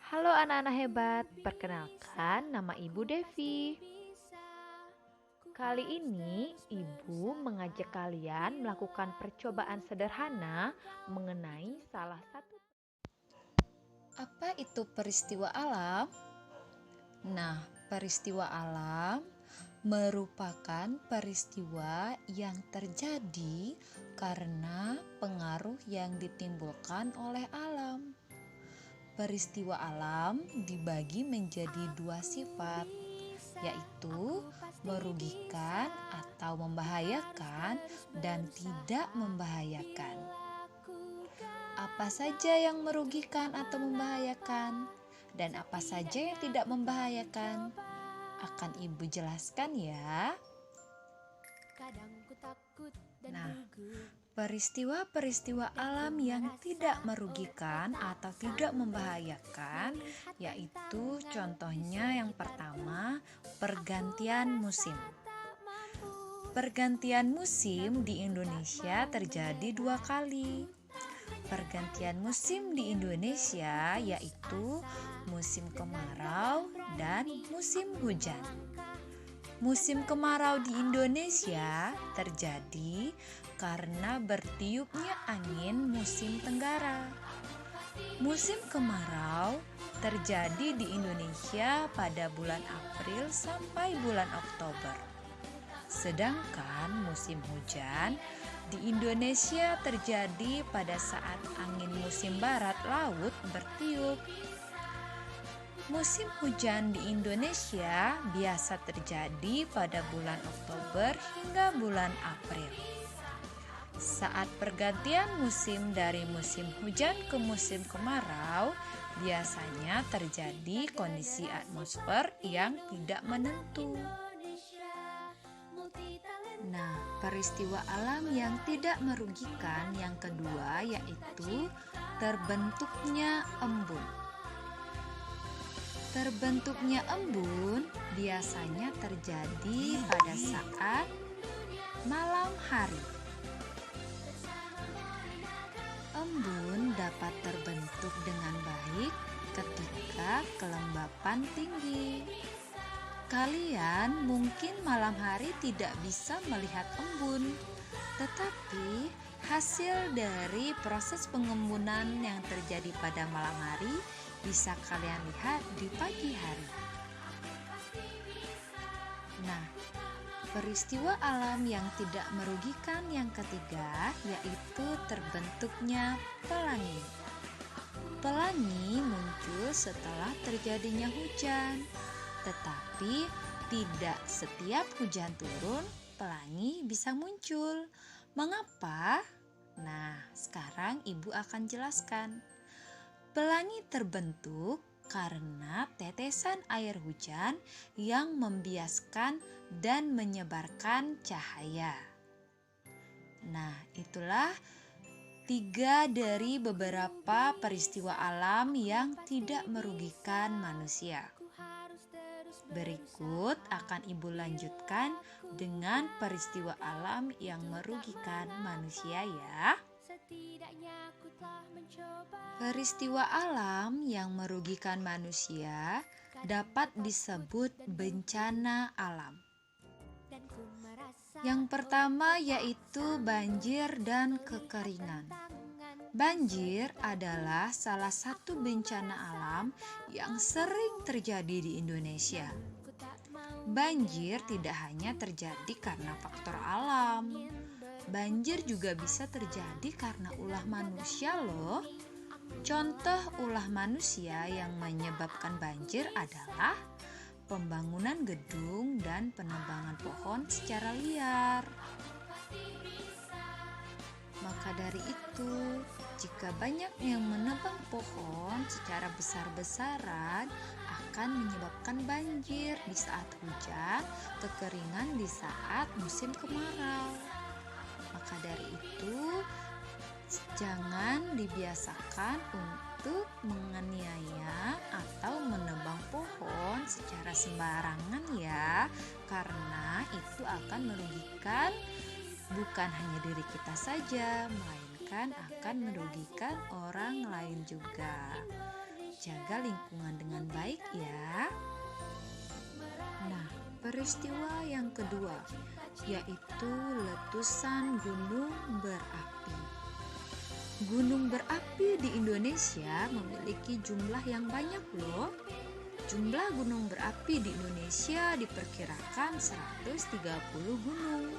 Halo anak-anak hebat, perkenalkan nama Ibu Devi. Kali ini Ibu mengajak kalian melakukan percobaan sederhana mengenai salah satu. Apa itu peristiwa alam? Nah, peristiwa alam merupakan peristiwa yang terjadi karena pengaruh yang ditimbulkan oleh alam. Peristiwa alam dibagi menjadi dua sifat, yaitu merugikan atau membahayakan dan tidak membahayakan. Apa saja yang merugikan atau membahayakan, dan apa saja yang tidak membahayakan? Akan Ibu jelaskan ya. Nah, peristiwa-peristiwa alam yang tidak merugikan atau tidak membahayakan, yaitu contohnya yang pertama, pergantian musim. Pergantian musim di Indonesia terjadi dua kali. Pergantian musim di Indonesia yaitu musim kemarau dan musim hujan. Musim kemarau di Indonesia terjadi karena bertiupnya angin musim tenggara. Musim kemarau terjadi di Indonesia pada bulan April sampai bulan Oktober. Sedangkan musim hujan di Indonesia terjadi pada saat angin musim barat laut bertiup. Musim hujan di Indonesia biasa terjadi pada bulan Oktober hingga bulan April. Saat pergantian musim dari musim hujan ke musim kemarau, biasanya terjadi kondisi atmosfer yang tidak menentu. Nah, peristiwa alam yang tidak merugikan yang kedua yaitu terbentuknya embun. Terbentuknya embun biasanya terjadi pada saat malam hari. Embun dapat terbentuk dengan baik ketika kelembapan tinggi. Kalian mungkin malam hari tidak bisa melihat embun, tetapi hasil dari proses pengembunan yang terjadi pada malam hari bisa kalian lihat di pagi hari. Nah, peristiwa alam yang tidak merugikan yang ketiga yaitu terbentuknya pelangi. Pelangi muncul setelah terjadinya hujan. Tetapi tidak setiap hujan turun, pelangi bisa muncul. Mengapa? Nah, sekarang Ibu akan jelaskan. Pelangi terbentuk karena tetesan air hujan yang membiaskan dan menyebarkan cahaya. Nah, itulah 3 dari beberapa peristiwa alam yang tidak merugikan manusia. Berikut akan Ibu lanjutkan dengan peristiwa alam yang merugikan manusia ya. Peristiwa alam yang merugikan manusia dapat disebut bencana alam. Yang pertama yaitu banjir dan kekeringan. Banjir adalah salah satu bencana alam yang sering terjadi di Indonesia. Banjir tidak hanya terjadi karena faktor alam. Banjir juga bisa terjadi karena ulah manusia loh. Contoh ulah manusia yang menyebabkan banjir adalah pembangunan gedung dan penebangan pohon secara liar. Maka dari itu, jika banyak yang menebang pohon secara besar-besaran akan menyebabkan banjir di saat hujan, kekeringan di saat musim kemarau. Maka dari itu, jangan dibiasakan untuk menganiaya atau menebang pohon secara sembarangan ya, karena itu akan merugikan bukan hanya diri kita saja, melainkan akan merugikan orang lain juga. jaga lingkungan dengan baik ya. Nah, peristiwa yang kedua yaitu letusan gunung berapi. Gunung berapi di Indonesia memiliki jumlah yang banyak loh. Jumlah gunung berapi di Indonesia diperkirakan 130 gunung.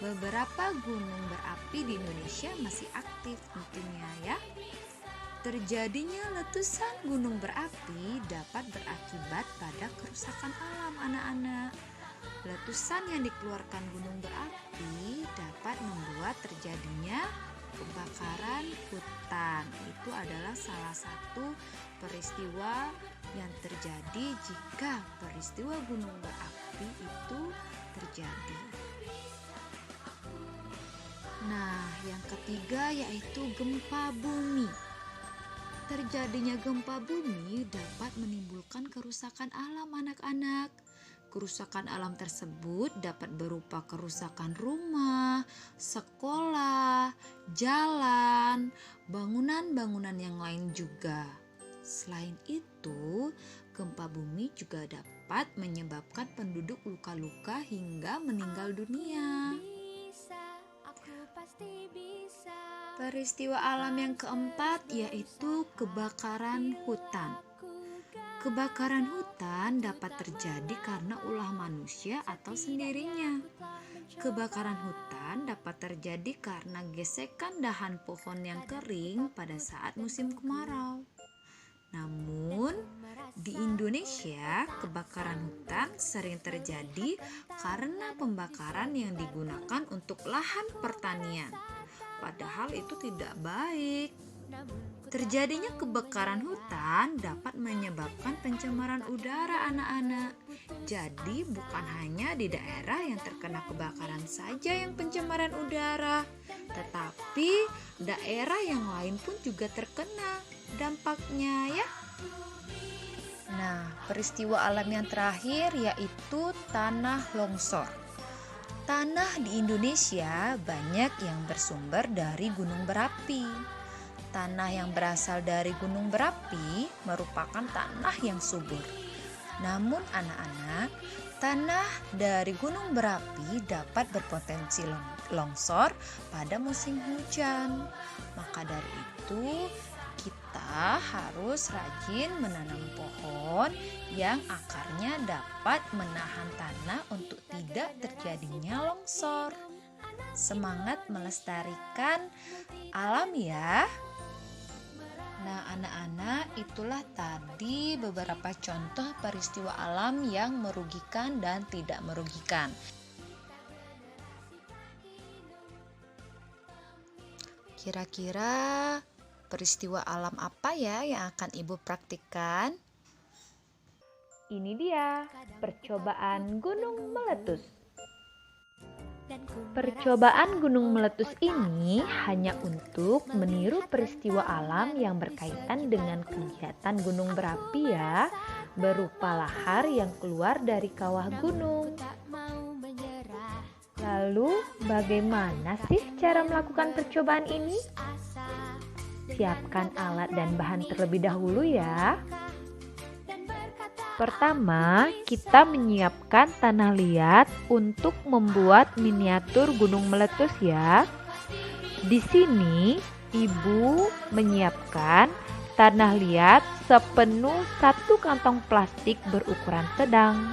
Beberapa gunung berapi di Indonesia masih aktif tentunya ya. Terjadinya letusan gunung berapi dapat berakibat pada kerusakan alam anak-anak. Letusan yang dikeluarkan gunung berapi dapat membuat terjadinya kebakaran hutan. Itu adalah salah satu peristiwa yang terjadi jika peristiwa gunung berapi itu terjadi. Nah, yang ketiga yaitu gempa bumi. Terjadinya gempa bumi dapat menimbulkan kerusakan alam anak-anak. Kerusakan alam tersebut dapat berupa kerusakan rumah, sekolah, jalan, bangunan-bangunan yang lain juga. Selain itu, gempa bumi juga dapat menyebabkan penduduk luka-luka hingga meninggal dunia. Peristiwa alam yang keempat yaitu kebakaran hutan. Kebakaran hutan dapat terjadi karena ulah manusia atau sendirinya. Kebakaran hutan dapat terjadi karena gesekan dahan pohon yang kering pada saat musim kemarau. Namun, di Indonesia, kebakaran hutan sering terjadi karena pembakaran yang digunakan untuk lahan pertanian. Padahal itu tidak baik. Terjadinya kebakaran hutan dapat menyebabkan pencemaran udara anak-anak. Jadi bukan hanya di daerah yang terkena kebakaran saja yang pencemaran udara, tetapi daerah yang lain pun juga terkena dampaknya ya. Nah, peristiwa alam yang terakhir yaitu tanah longsor. Tanah di Indonesia banyak yang bersumber dari gunung berapi. Tanah yang berasal dari gunung berapi merupakan tanah yang subur. Namun anak-anak, tanah dari gunung berapi dapat berpotensi longsor pada musim hujan. Maka dari itu, kita harus rajin menanam pohon yang akarnya dapat menahan tanah untuk tidak terjadinya longsor. Semangat melestarikan alam ya. Nah, anak-anak, itulah tadi beberapa contoh peristiwa alam yang merugikan dan tidak merugikan. Kira-kira peristiwa alam apa ya yang akan Ibu praktikkan? Ini dia percobaan gunung meletus. Percobaan gunung meletus ini hanya untuk meniru peristiwa alam yang berkaitan dengan kegiatan gunung berapi ya, berupa lahar yang keluar dari kawah gunung. Lalu bagaimana sih cara melakukan percobaan ini? Siapkan alat dan bahan terlebih dahulu ya. Pertama, kita menyiapkan tanah liat untuk membuat miniatur gunung meletus ya. Di sini, Ibu menyiapkan tanah liat sepenuh 1 kantong plastik berukuran sedang.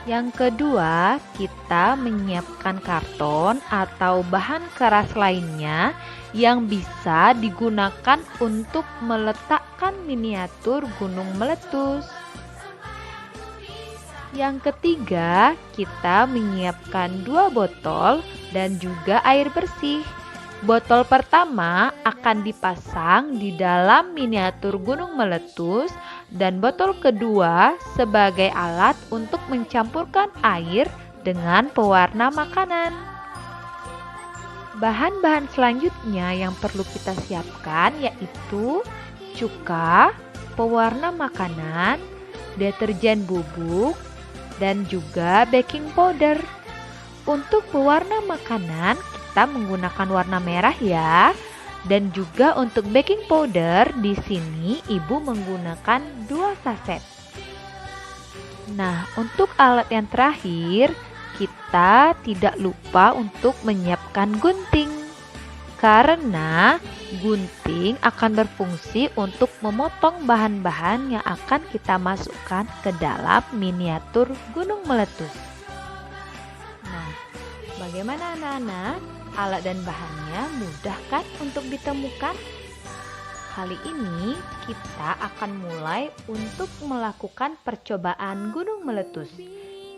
Yang kedua, kita menyiapkan karton atau bahan keras lainnya yang bisa digunakan untuk meletakkan miniatur gunung meletus. Yang ketiga, kita menyiapkan 2 botol dan juga air bersih. Botol pertama akan dipasang di dalam miniatur gunung meletus dan botol kedua sebagai alat untuk mencampurkan air dengan pewarna makanan. Bahan-bahan selanjutnya yang perlu kita siapkan yaitu cuka, pewarna makanan, deterjen bubuk, dan juga baking powder. Untuk pewarna makanan kita menggunakan warna merah ya. Dan juga untuk baking powder, di sini ibu menggunakan 2 saset. Nah, untuk alat yang terakhir, kita tidak lupa untuk menyiapkan gunting. Karena gunting akan berfungsi untuk memotong bahan-bahan yang akan kita masukkan ke dalam miniatur gunung meletus. Nah, bagaimana anak-anak? Alat dan bahannya mudah kan untuk ditemukan? Kali ini kita akan mulai untuk melakukan percobaan gunung meletus.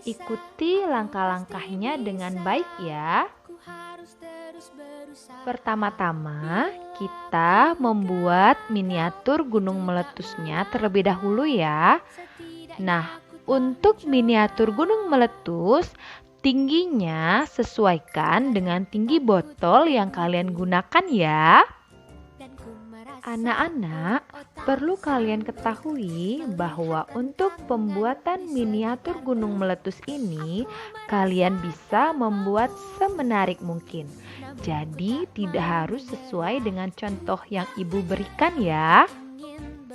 Ikuti langkah-langkahnya dengan baik ya. Pertama-tama, kita membuat miniatur gunung meletusnya terlebih dahulu ya. Nah, untuk miniatur gunung meletus, tingginya sesuaikan dengan tinggi botol yang kalian gunakan ya. Anak-anak, perlu kalian ketahui bahwa untuk pembuatan miniatur gunung meletus ini, kalian bisa membuat semenarik mungkin. Jadi tidak harus sesuai dengan contoh yang ibu berikan ya.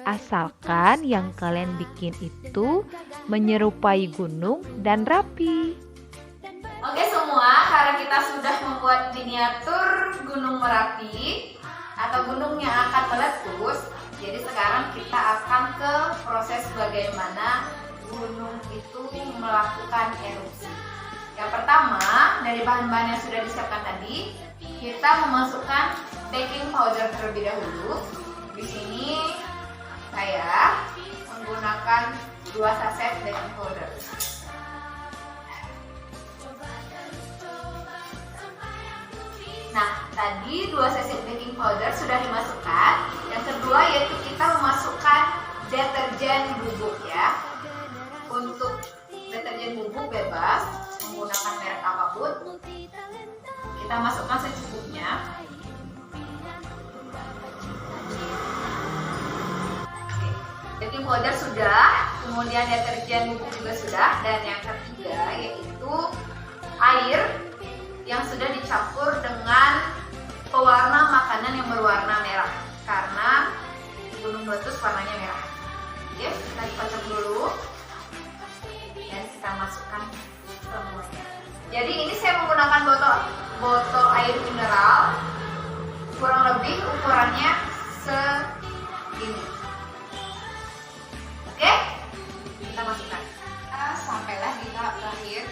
Asalkan yang kalian bikin itu menyerupai gunung dan rapi. Oke semua, karena kita sudah membuat miniatur gunung Merapi atau gunung yang akan meletus, jadi sekarang kita akan ke proses bagaimana gunung itu melakukan erupsi. Yang pertama, dari bahan-bahan yang sudah disiapkan tadi, kita memasukkan baking powder terlebih dahulu. Di sini saya menggunakan 2 saset baking powder. Nah, tadi 2 saset baking powder sudah dimasukkan. Yang kedua yaitu kita memasukkan deterjen bubuk ya. Untuk deterjen bubuk bebas menggunakan merek apapun. Kita masukkan secukupnya. Baking powder sudah, kemudian deterjen bubuk juga sudah, dan yang ketiga yaitu air yang sudah dicampur dengan pewarna makanan yang berwarna merah, karena gunung meletus warnanya merah. Oke, kita kocok dulu dan kita masukkan semuanya. Jadi ini saya menggunakan botol air mineral, kurang lebih ukurannya segini. Oke, kita masukkan. Sampailah di tahap terakhir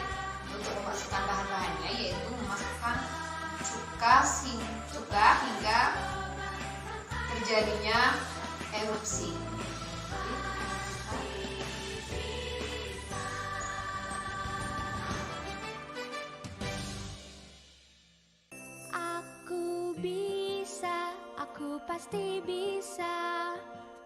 untuk memasukkan bahan-bahannya, yaitu memasukkan cuka hingga terjadinya erupsi. Aku bisa, aku pasti bisa.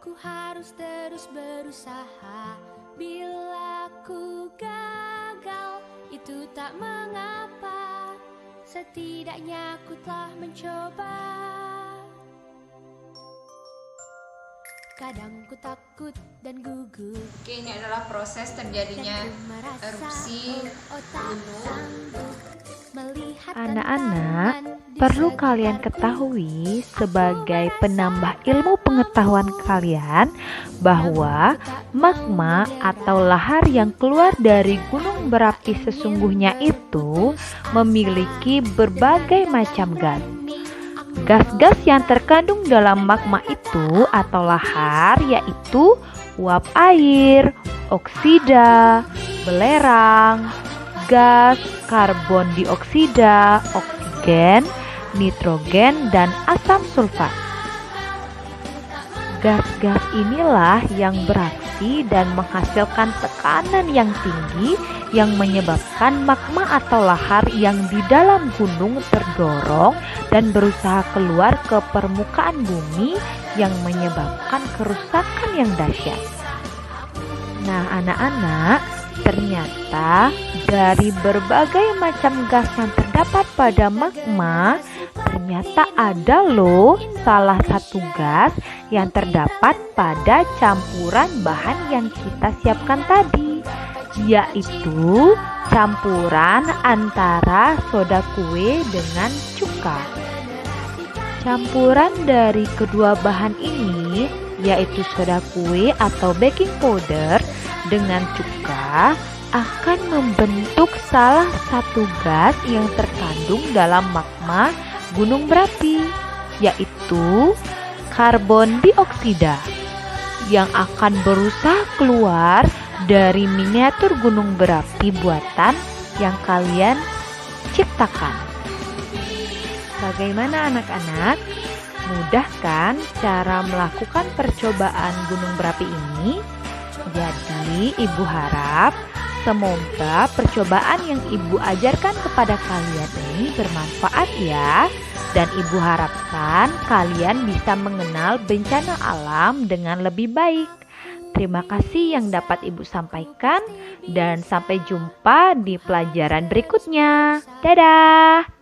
Ku harus terus berusaha. Bila ku gagal, itu tak mengapa. Setidaknya ku telah mencoba. Kadang ku takut dan gugup. Oke, ini adalah proses terjadinya erupsi gunung. Anak-anak, perlu kalian ketahui sebagai penambah ilmu pengetahuan kalian bahwa magma atau lahar yang keluar dari gunung berapi sesungguhnya itu memiliki berbagai macam gas. Gas-gas yang terkandung dalam magma itu atau lahar yaitu uap air, oksida, belerang, gas, karbon dioksida, oksigen, nitrogen, dan asam sulfat. Gas-gas inilah yang beraksi dan menghasilkan tekanan yang tinggi yang menyebabkan magma atau lahar yang di dalam gunung terdorong dan berusaha keluar ke permukaan bumi yang menyebabkan kerusakan yang dahsyat. Nah, anak-anak, ternyata dari berbagai macam gas yang terdapat pada magma, ternyata ada loh salah satu gas yang terdapat pada campuran bahan yang kita siapkan tadi, yaitu campuran antara soda kue dengan cuka. Campuran dari kedua bahan ini, yaitu soda kue atau baking powder dengan cuka, akan membentuk salah satu gas yang terkandung dalam magma gunung berapi, yaitu karbon dioksida, yang akan berusaha keluar dari miniatur gunung berapi buatan yang kalian ciptakan. Bagaimana anak-anak? Mudah kan cara melakukan percobaan gunung berapi ini? Jadi Ibu harap semoga percobaan yang Ibu ajarkan kepada kalian ini bermanfaat ya. Dan Ibu harapkan kalian bisa mengenal bencana alam dengan lebih baik. Terima kasih yang dapat Ibu sampaikan dan sampai jumpa di pelajaran berikutnya. Dadah!